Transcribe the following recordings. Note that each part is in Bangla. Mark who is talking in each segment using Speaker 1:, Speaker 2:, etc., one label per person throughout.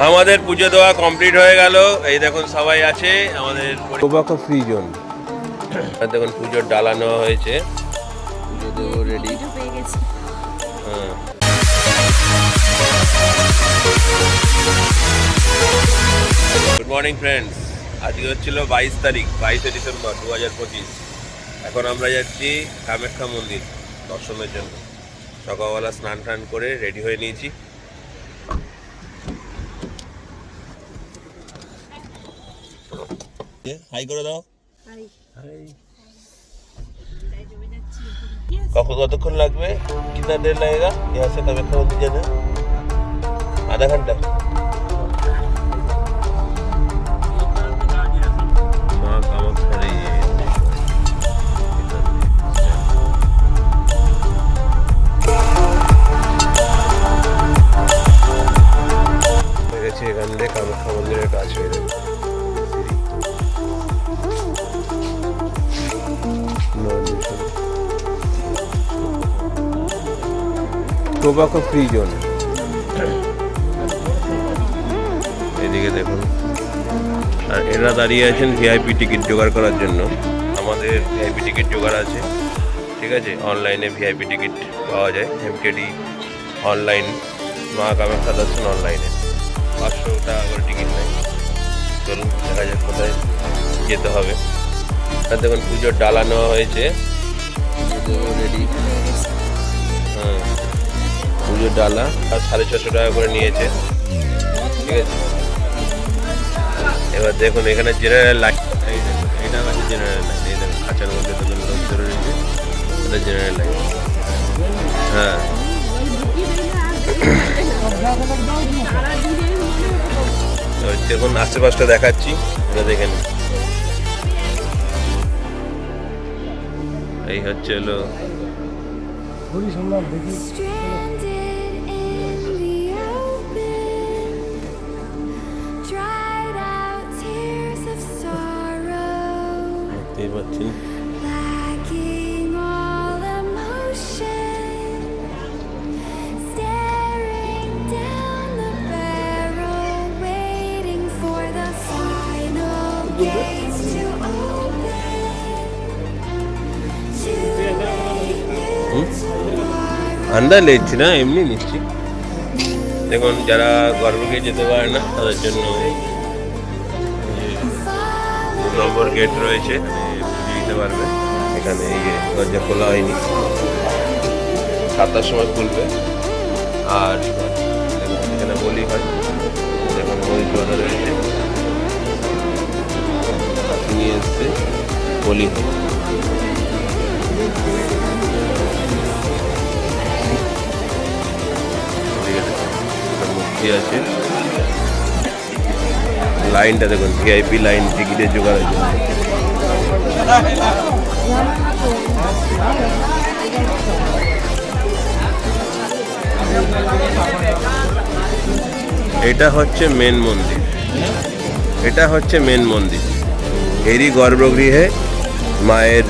Speaker 1: আমাদের পুজো দেওয়া কমপ্লিট হয়ে গেল। এই দেখুন সবাই আছে আমাদের সৌভাগ্য ফ্রি জোন। দেখুন পুজোর ডালা নেওয়া হয়েছে, পুজো দেবো রেডি। হ্যাঁ, গুড মর্নিং ফ্রেন্ডস। আজকে হচ্ছিল 22 তারিখ, 22শে ডিসেম্বর 2025। এখন আমরা যাচ্ছি কামাখ্যা মন্দির দর্শনের জন্য। সকালবেলা স্নান টান করে রেডি হয়ে নিয়েছি। হাই করে দাও। কতক্ষণ লাগবে? কিतना देर लगेगा यहाँ से कामाख्या मंदिर जाने? आधा घंटा। माँ कामाख्या रही है। এখান থেকে কামাখ্যা মন্দিরের কাজ হয়ে যাবে। Tobacco free zone. এদিকে দেখুন, আর এরা দাঁড়িয়ে আছেন ভিআইপি টিকিট জোগাড় করার জন্য। আমাদের ভিআইপি টিকিট জোগাড় আছে, ঠিক আছে। অনলাইনে ভিআইপি টিকিট পাওয়া যায়, এমকেডি অনলাইন, মা কামাখ্যা দর্শন অনলাইনে 500 টাকা করে টিকিট নেয়। চলুন দেখা যাক কোথায় যেতে হবে। আর দেখুন পুজোর ডালা নেওয়া হয়েছে, রেডি। হ্যাঁ, পুজোর ডালা আর 650 টাকা করে নিয়েছে, ঠিক আছে। এবার দেখুন এখানে জেনারেল লাইন, এটা হচ্ছে জেনারেল লাইন। এই দেখুন খাঁচার মধ্যে দেখুন লোক ধরে রয়েছে, এটা জেনারেল লাইন। হ্যাঁ, দেখুন আশেপাশটা দেখাচ্ছি, এটা দেখেন। এই হচ্ছে হলো দেখতেই পাচ্ছেন। আন্দাজ নিচ্ছি না, এমনি নিচ্ছি। দেখুন যারা গর্ভগৃহে যেতে পারে না তাদের জন্য 2 নম্বর গেট রয়েছে, পুজো দিতে পারবে। এখানে এই যে দরজা খোলা হয়নি, 7টার সময় খুলবে। আর এখানে বলি হয়, দেখুন মহিষ বাঁধা রয়েছে, নিয়ে এসছে বলি হয়। আছে লাইনটা দেখুন, ভিআইপি লাইন টিকিটের জোগাড় হয়েছে। এটা হচ্ছে মেন মন্দির, এটা হচ্ছে মেন মন্দির। এরই গর্ভগৃহে মায়ের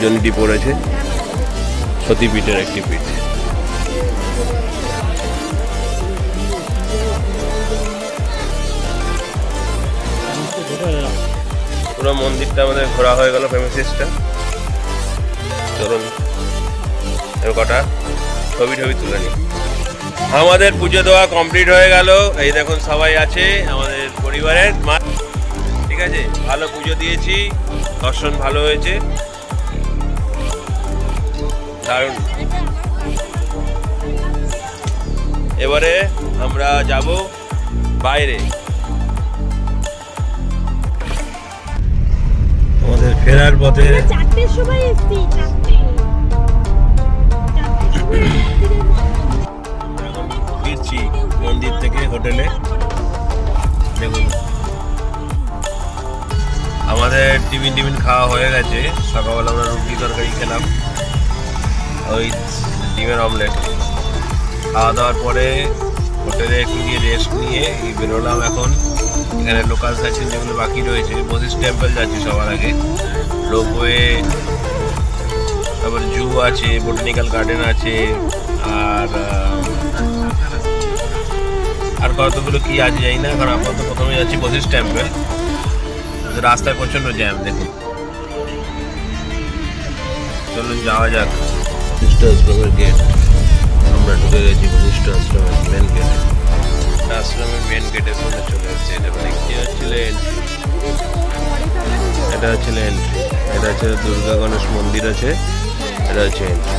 Speaker 1: জন্যটি পড়েছে, সতীপীঠের একটি পীঠ। পুরো মন্দিরটা আমাদের ঘোরা হয়ে গেল, প্রেমিসিসটা। চলুন এবার কটা ছবি তুলে নিই। আমাদের পুজো দেওয়া কমপ্লিট হয়ে গেল। এই দেখুন সবাই আছে আমাদের পরিবারের মা, ঠিক আছে। ভালো পুজো দিয়েছি, দর্শন ভালো হয়েছে, দারুণ। এবারে আমরা যাব বাইরে। আমাদের ফেরার পথে ফিরছি মন্দির থেকে হোটেলে। দেখুন আমাদের টিফিন খাওয়া হয়ে গেছে। সকালবেলা আমরা রুটি তরকারি খেলাম, ওই ডিমের অমলেট। খাওয়া দাওয়ার পরে হোটেলে একটু গিয়ে রেস্ট নিয়ে বেরোলাম। এখন এখানে লোকাল সাইন যেগুলো বাকি রয়েছে, বশিষ্ঠ টেম্পল যাচ্ছি সবার আগে। রোপওয়ে, তারপর জু আছে, বোটানিক্যাল গার্ডেন আছে, আর কতগুলো কি আছে জানি না, কারণ আপাতত প্রথমে যাচ্ছি বশিষ্ঠ টেম্পল। রাস্তায় প্রচন্ড জ্যাম দেখুন। চলুন যাওয়া যাক বশিষ্ঠ আশ্রমের গেট। আমরা ঢুকে গেছি বশিষ্ঠ আশ্রমের মেন গেটে। আশ্রমের মেন গেটের সামনে চলে এসেছি। এটা হচ্ছিল এন্ট্রি। এটা হচ্ছে দুর্গা গণেশ মন্দির আছে, এটা হচ্ছে এন্ট্রি।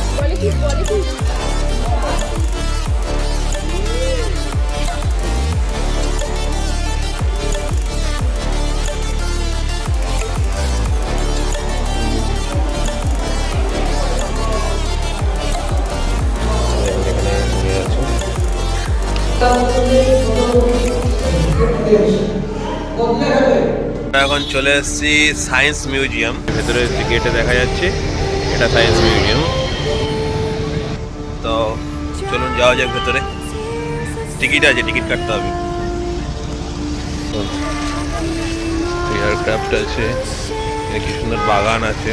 Speaker 1: এখন চলে এসেছি সায়েন্স মিউজিয়াম। ভেতরে গেটে দেখা যাচ্ছে এটা সায়েন্স মিউজিয়াম। তো চলুন যাওয়া যাক ভেতরে। টিকিট আছে, টিকিট কাটতে হবে। এয়ারক্রাফট আছে, কি সুন্দর বাগান আছে।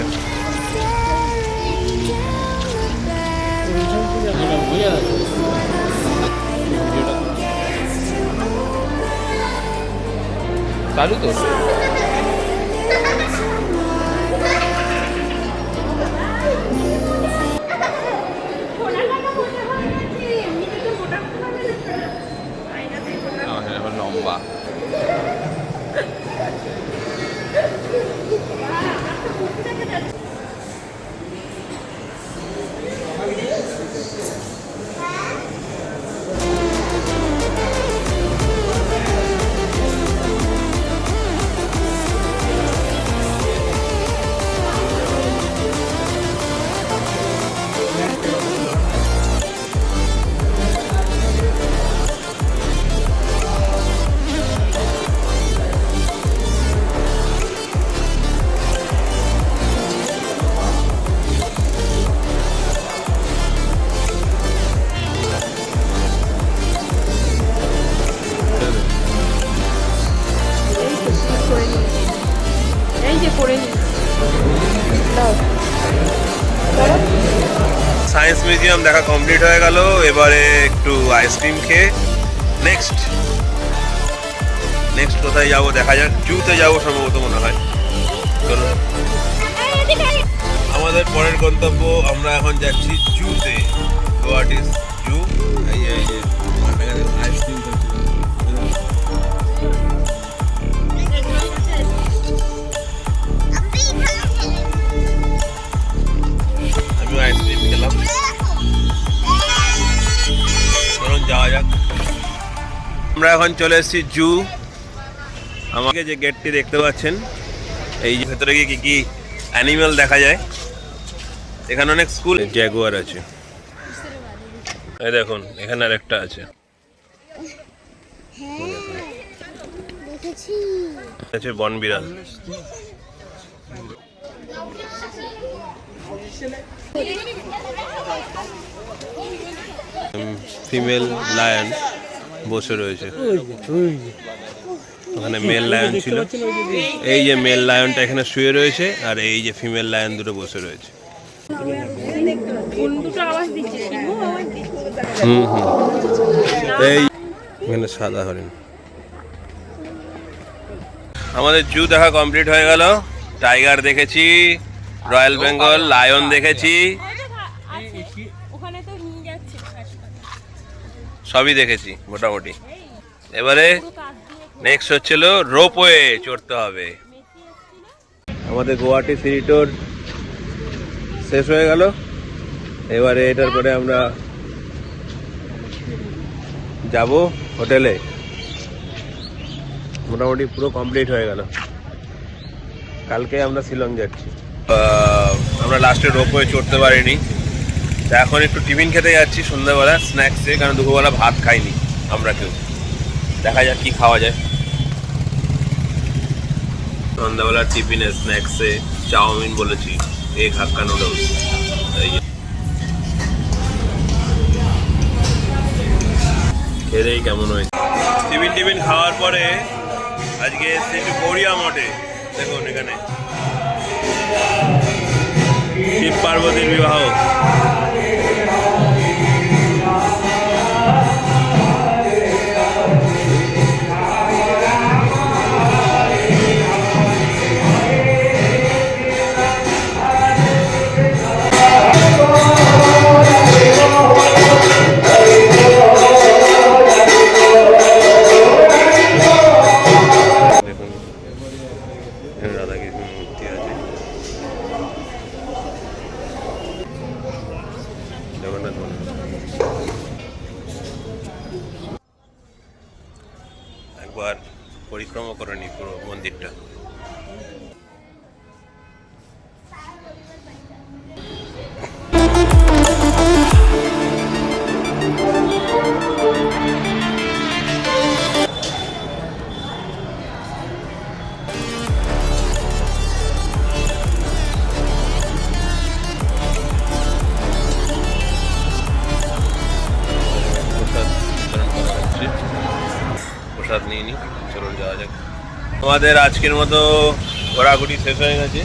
Speaker 1: চালু তো লম্বা। সায়েন্স মিউজিয়াম দেখা কমপ্লিট হয়ে গেল। এবারে একটু আইসক্রিম খেয়ে নেক্সট কোথায় যাবো দেখা যাক। জুতে যাবো সম্ভবত মনে হয়। চলো, আমাদের পরের গন্তব্য, আমরা এখন যাচ্ছি জুতে। গুয়াহাটি জু। এই যে আইসক্রিম আইসক্রিম খেলাম। চলুন যাওয়া যাক। আমরা এখন চলে এসেছি জু। আমাকে যে গেটটি দেখতে পাচ্ছেন, এই যে ভেতরে গিয়ে কি কি অ্যানিমেল দেখা যায়। এখানে অনেক স্কুল জ্যাগুয়ার আছে। এই দেখুন এখানে আরেকটা আছে। আছে বনবিড়াল। ফিমেল লায়ন বসে রয়েছে। ওখানে মেল লায়ন ছিল। এই যে মেল লায়নটা এখানে শুয়ে রয়েছে, আর এই যে ফিমেল লায়ন দুটো বসে রয়েছে। এই এখানে সাদা হরিণ। আমাদের জু দেখা কমপ্লিট হয়ে গেল। টাইগার দেখেছি, রয়্যাল বেঙ্গল লায়ন দেখেছি, সবই দেখেছি মোটামুটি। এবারে নেক্সট হচ্ছিল রোপওয়ে চড়তে হবে। আমাদের গুয়াহাটি সিটি ট্যুর শেষ হয়ে গেল। এবারে এটার পরে আমরা যাব হোটেলে। মোটামুটি পুরো কমপ্লিট হয়ে গেল। কালকে আমরা শিলং যাচ্ছি। আমরা লাস্টে রোপওয়ে চড়তে পারিনি। তা এখন একটু টিফিন খেতে যাচ্ছি সন্ধ্যাবেলা স্ন্যাক্সে, কারণ দুপুরবেলা ভাত খাইনি আমরা কেউ। দেখা যাক কি খাওয়া যায়। সন্ধ্যাবেলা টিফিনে স্ন্যাক্সে চাউমিন বলেছি, এগ হাক্কা নুডলস। খেলেই কেমন হয়েছে। টিফিন খাওয়ার পরে আজকে এসেছি একটু গড়িয়া মঠে। দেখুন এখানে শিব পার্বতীর বিবাহ। একবার পরিক্রমা করে নিই পুরো মন্দিরটা। প্রসাদ বিতরণ করা হচ্ছে, প্রসাদ নিয়ে নিই, চলুন যাওয়া যাক। আমাদের আজকের মতো ঘোরাঘুরি শেষ হয়ে গেছে।